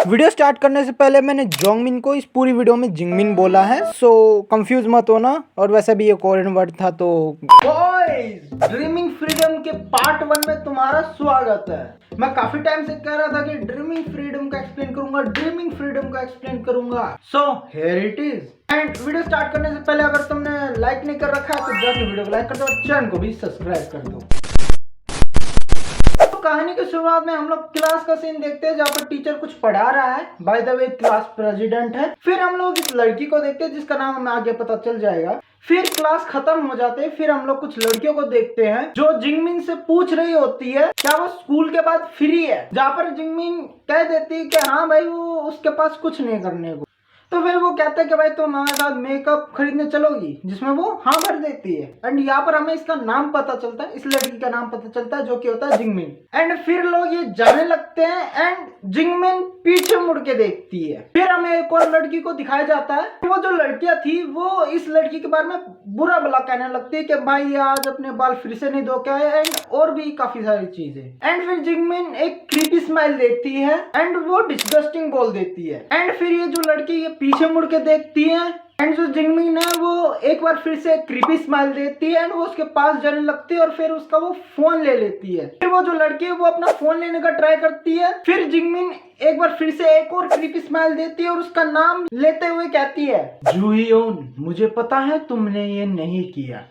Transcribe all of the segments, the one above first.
Video start करने से पहले मैंने जोंगमिन को इस पूरी वीडियो में जिंगमिन बोला है, सो कंफ्यूज मत होना। और वैसे भी ये कोरियन वर्ड था तो बॉयज, ड्रीमिंग फ्रीडम के पार्ट 1 में तुम्हारा स्वागत है। मैं काफी टाइम से कह रहा था कि ड्रीमिंग फ्रीडम का एक्सप्लेन करूंगा, so here it is. And video start करने से पहले अगर तुमने लाइक नहीं कर रखा है तो जाके वीडियो को लाइक कर दो और चैनल को भी सब्सक्राइब कर दो। कहानी की शुरुआत में हम लोग क्लास का सीन देखते हैं जहाँ पर टीचर कुछ पढ़ा रहा है। By the way class president है। फिर हम लोग इस लड़की को देखते हैं जिसका नाम हमें आगे पता चल जाएगा। फिर क्लास खत्म हो जाते हैं। फिर हम लोग कुछ लड़कियों को देखते हैं जो जिंगमिन से पूछ रही होती है क्या वो स्कूल के बाद फ्री है, जहाँ पर जिंगमिन कह देती है कि हाँ भाई वो उसके पास कुछ नहीं करने को। तो फिर वो कहता है कि भाई तुम हमारे साथ मेकअप खरीदने चलोगी, जिसमें वो हाँ भर देती है। एंड यहाँ पर हमें इसका नाम पता चलता है, इस लड़की का नाम पता चलता है जो कि होता है जिंगमिन। एंड फिर लोग ये जाने लगते हैं एंड जिंगमिन पीछे मुड़ के देखती है। फिर हमें एक और लड़की को दिखाया जाता है। वो जो लड़कियां थी वो इस लड़की के बारे में बुरा भला कहने लगती है कि भाई आज अपने बाल फिर से नहीं धो के आए एंड और भी काफी सारी चीजें। एंड फिर जिंगमिन एक क्रीपी स्माइल देती है एंड वो डिस्गस्टिंग बोल देती है। एंड फिर ये जो लड़की ये पीछे मुड़ के देखती है एंड जो जिंगमिन है वो एक बार फिर से क्रीपी स्माइल देती है एंड वो उसके पास जाने लगती है और फिर उसका वो फोन ले लेती है। फिर वो जो लड़की है वो अपना फोन लेने का ट्राई करती है। फिर जिंगमिन एक बार फिर से एक और क्रीपी स्माइल देती है और उसका नाम लेते हुए कहती है जूहियोन, मुझे पता है तुमने ये नहीं किया।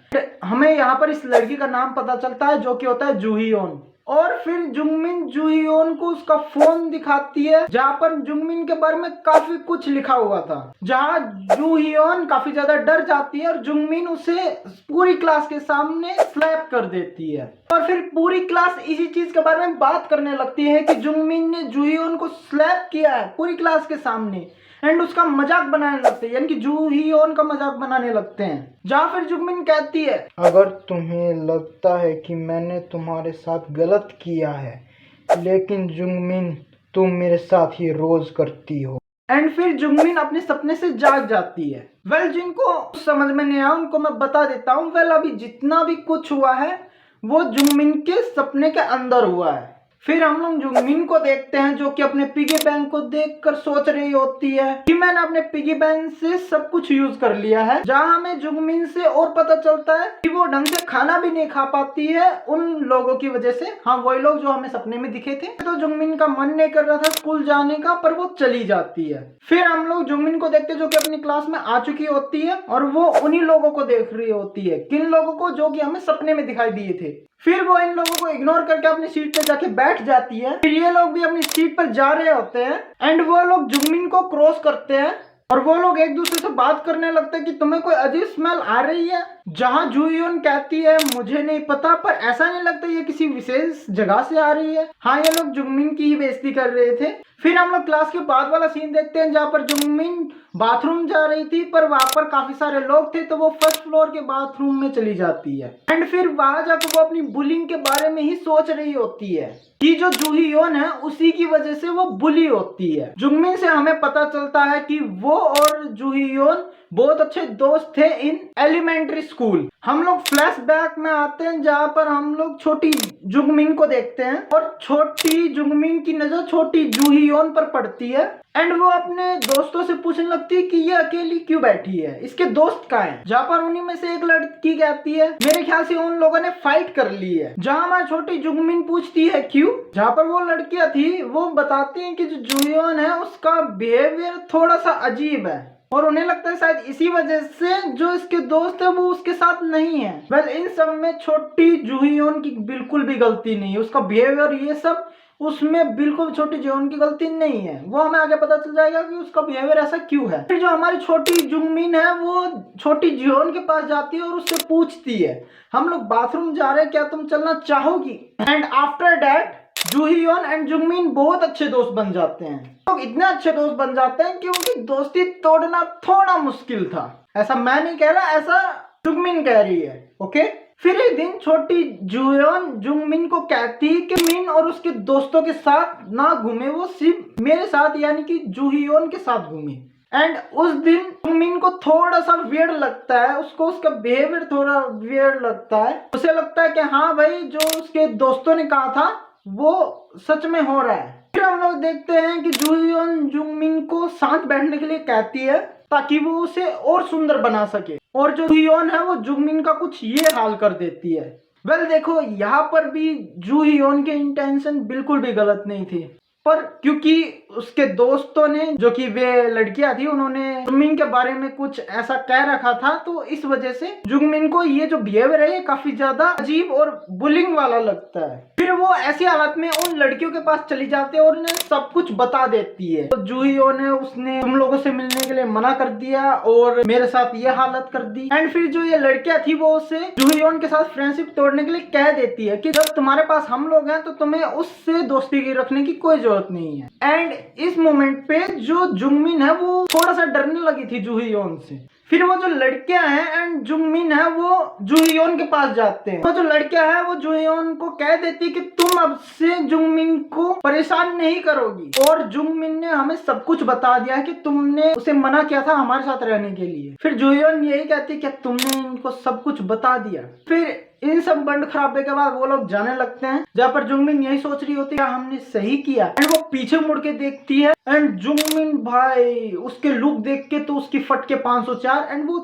हमें यहाँ पर इस लड़की का नाम पता चलता है जो कि होता है जूहियोन। और फिर जिंगमिन जूहियोन को उसका फोन दिखाती है जहाँ पर जिंगमिन के बारे में काफी कुछ लिखा हुआ था, जहाँ जूहियोन काफी ज्यादा डर जाती है और जिंगमिन उसे पूरी क्लास के सामने स्लैप कर देती है। और फिर पूरी क्लास इसी चीज के बारे में बात करने लगती है कि जिंगमिन ने जूहियोन को स्लैप किया है पूरी क्लास के सामने एंड उसका मजाक बनाने लगते हैं, यानी कि जूहियोन का मजाक बनाने लगते हैं। जहाँ फिर जिंगमिन कहती है अगर तुम्हें लगता है कि मैंने तुम्हारे साथ गलत किया है, लेकिन जिंगमिन तुम मेरे साथ ही रोज करती हो। एंड फिर जिंगमिन अपने सपने से जाग जाती है। वेल जिनको समझ में नहीं आया उनको मैं बता देता हूँ। वेल अभी जितना भी कुछ हुआ है वो जिंगमिन के सपने के अंदर हुआ है। फिर हम लोग जिंगमिन को देखते हैं जो कि अपने पिगी बैंक को देखकर सोच रही होती है कि मैंने अपने पिगी बैंक से सब कुछ यूज कर लिया है। जहां हमें जिंगमिन से और पता चलता है कि वो ढंग से खाना भी नहीं खा पाती है उन लोगों की वजह से। हाँ, वही लोग जो हमें सपने में दिखे थे। तो जिंगमिन का मन नहीं कर रहा था स्कूल जाने का, पर वो चली जाती है। फिर हम लोग जिंगमिन को देखते हैं जो कि अपनी क्लास में आ चुकी होती है और वो उन्हीं लोगों को देख रही होती है। किन लोगों को? जो कि हमें सपने में दिखाई दिए थे। फिर वो इन लोगों को इग्नोर करके अपनी सीट पे जाके बैठ जाती है। फिर ये लोग भी अपनी सीट पर जा रहे होते हैं एंड वो लोग जिंगमिन को क्रॉस करते हैं और वो लोग एक दूसरे से बात करने लगते हैं कि तुम्हें कोई अजीब स्मेल आ रही है। जहां जूहियोन कहती है मुझे नहीं पता, पर ऐसा नहीं लगता ये किसी विशेष जगह से आ रही है। हाँ, ये लोग जिंगमिन की ही बेइज्जती कर रहे थे। फिर हम लोग क्लास के बाद वाला सीन देखते हैं जहाँ पर जिंगमिन बाथरूम जा रही थी, पर वहां पर काफी सारे लोग थे तो वो फर्स्ट फ्लोर के बाथरूम में चली जाती है। एंड फिर वहां जाकर वो अपनी बुलिंग के बारे में ही सोच रही होती है कि जो जूहियोन है उसी की वजह से वो बुली होती है। जिंगमिन से हमें पता चलता है कि वो और जूहियोन बहुत अच्छे दोस्त थे इन एलिमेंट्री स्कूल। हम लोग फ्लैशबैक में आते हैं जहाँ पर हम लोग छोटी जिंगमिन को देखते हैं और छोटी जिंगमिन की नजर छोटी जूहियोन पर पड़ती है एंड वो अपने दोस्तों से पूछने लगती है कि ये अकेली क्यों बैठी है, इसके दोस्त कहाँ हैं? जहाँ पर उन्हीं में से एक लड़की कहती है मेरे ख्याल से उन लोगों ने फाइट कर ली है। जहाँ हमारी छोटी जिंगमिन पूछती है क्यों, जहाँ पर वो लड़कियां थी वो बताती हैं कि जो जूहियोन है उसका बिहेवियर थोड़ा सा अजीब है और उन्हें लगता है शायद इसी वजह से जो इसके दोस्त है वो उसके साथ नहीं है। वेल इन सब में छोटी जूहियोन की बिल्कुल भी गलती नहीं है। उसका बिहेवियर ये सब उसमें बिल्कुल छोटी जियोन की गलती नहीं है। वो हमें आगे पता चल जाएगा कि उसका बिहेवियर ऐसा क्यों है। फिर जो हमारी छोटी जिंगमिन है वो छोटी जियोन के पास जाती है और उससे पूछती है हम लोग बाथरूम जा रहे हैं, क्या तुम चलना चाहोगी? एंड आफ्टर दैट जूहियोन एंड जिंगमिन बहुत अच्छे दोस्त बन जाते हैं। लोग इतने अच्छे दोस्त बन जाते हैं कि उनकी दोस्ती तोड़ना थोड़ा मुश्किल था। ऐसा मैं नहीं कह रहा, ऐसा जिंगमिन कह रही है। ओके। फिर एक दिन छोटी जूहियोन जिंगमिन को कहती है कि मिन और उसके दोस्तों के साथ ना घूमे, वो सिर्फ मेरे साथ यानी कि जूहियोन के साथ घूमे। एंड उस दिन जिंगमिन को थोड़ा सा वियर्ड लगता है, उसको उसका बिहेवियर थोड़ा वियर्ड लगता है। उसे लगता है कि हाँ भाई जो उसके दोस्तों ने कहा था वो सच में हो रहा है। फिर हम लोग देखते हैं कि जूहियोन जुंगमिन को साथ बैठने के लिए कहती है ताकि वो उसे और सुंदर बना सके, और जो जूहियोन है वो जुंगमिन का कुछ ये हाल कर देती है। वेल देखो, यहाँ पर भी जूहियोन के इंटेंशन बिल्कुल भी गलत नहीं थे, पर क्योंकि उसके दोस्तों ने, जो कि वे लड़कियां थी, उन्होंने जुंगमिन के बारे में कुछ ऐसा कह रखा था, तो इस वजह से जुंगमिन को ये जो बिहेवियर है ये काफी ज्यादा अजीब और बुलिंग वाला लगता है। फिर वो ऐसी हालत में उन लड़कियों के पास चली जाती है और उन्हें सब कुछ बता देती है। तो जूहियो ने उसने तुम लोगों से मिलने के लिए मना कर दिया और मेरे साथ ये हालत कर दी। एंड फिर जो ये लड़कियां थी वो उसे जूहियोन के साथ फ्रेंडशिप तोड़ने के लिए कह देती है कि जब तुम्हारे पास हम लोग हैं तो तुम्हें उससे दोस्ती की रखने की कोई जरूरत नहीं है। एंड इस मोमेंट पे जो जुंगमिन है वो थोड़ा सा डरने लगी थी जूहियोन से। फिर वो जो लड़कियां हैं एंड जुंगमिन है वो जूहियोन के पास जाते हैं। वो जो लड़कियां हैं वो जूहियोन को कह देती कि तुम अब से जुंगमिन को परेशान नहीं करोगी, और जुंगमिन ने हमें सब कुछ बता दिया कि तुमने उसे मना किया था हमारे साथ रहने के लिए। फिर जूहियोन यही कहती कि तुमने इनको सब कुछ बता दिया। फिर इन सब बंड खराबे के बाद वो लोग जाने लगते हैं, जहाँ पर जुंगमिन यही सोच रही होती है हमने सही किया। एंड वो पीछे मुड़ के देखती है एंड जुंगमिन भाई उसके लुक देख के तो उसकी फट के 504 एंड वो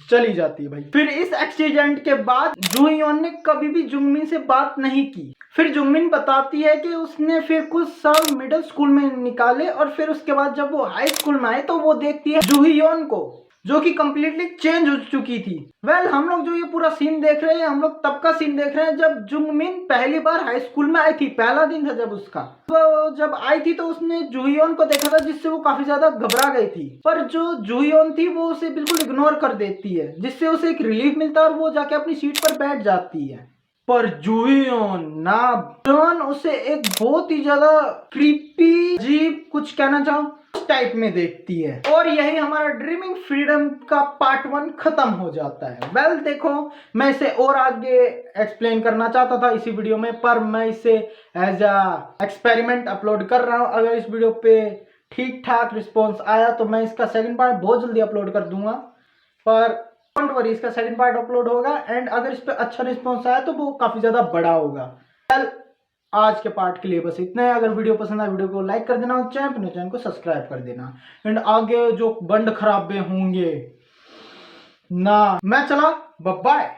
चली जाती है भाई। फिर इस एक्सीडेंट के बाद जूहियोन ने कभी भी जुंगमिन से बात नहीं की। फिर जुंगमिन बताती है कि उसने फिर कुछ साल मिडिल स्कूल में निकाले और फिर उसके बाद जब वो हाई स्कूल में आए तो वो देखती है जूहियोन को, जो कि कम्प्लीटली चेंज हो चुकी थी। वेल हम लोग जो ये पूरा सीन देख रहे हैं, हम लोग तब का सीन देख रहे हैं जब जुंगमिन पहली बार हाई स्कूल में आई थी। पहला दिन था जब उसका, वो जब आई थी तो उसने जूहियोन को देखा था, जिससे वो काफी ज्यादा घबरा गई थी। पर जो जूहियोन थी वो उसे बिल्कुल इग्नोर कर देती है, जिससे उसे एक रिलीफ मिलता है और वो जाके अपनी सीट पर बैठ जाती है। पर जूहियोन उसे एक बहुत ही ज्यादा क्रीपी, अजीब, कुछ कहना चाहो टाइप में देखती है। और यही हमारा ड्रीमिंग फ्रीडम का पार्ट 1 खत्म हो जाता है। वेल देखो, मैं इसे और आगे एक्सप्लेन करना चाहता था इसी वीडियो में, पर मैं इसे एज अ एक्सपेरिमेंट अपलोड कर रहा हूं। अगर इस वीडियो पे ठीक ठाक रिस्पॉन्स आया तो मैं इसका सेकंड पार्ट बहुत जल्दी अपलोड कर दूंगा, पर डोंट वरी, इसका सेकंड पार्ट अपलोड होगा। एंड अगर इस पे अच्छा रिस्पॉन्स आया तो वो काफी ज्यादा बड़ा होगा। वेल आज के पार्ट के लिए बस इतना है। अगर वीडियो पसंद आए वीडियो को लाइक कर देना और चैनल को सब्सक्राइब कर देना। एंड आगे जो बंड खराबे होंगे ना, मैं चला, बाय बाय।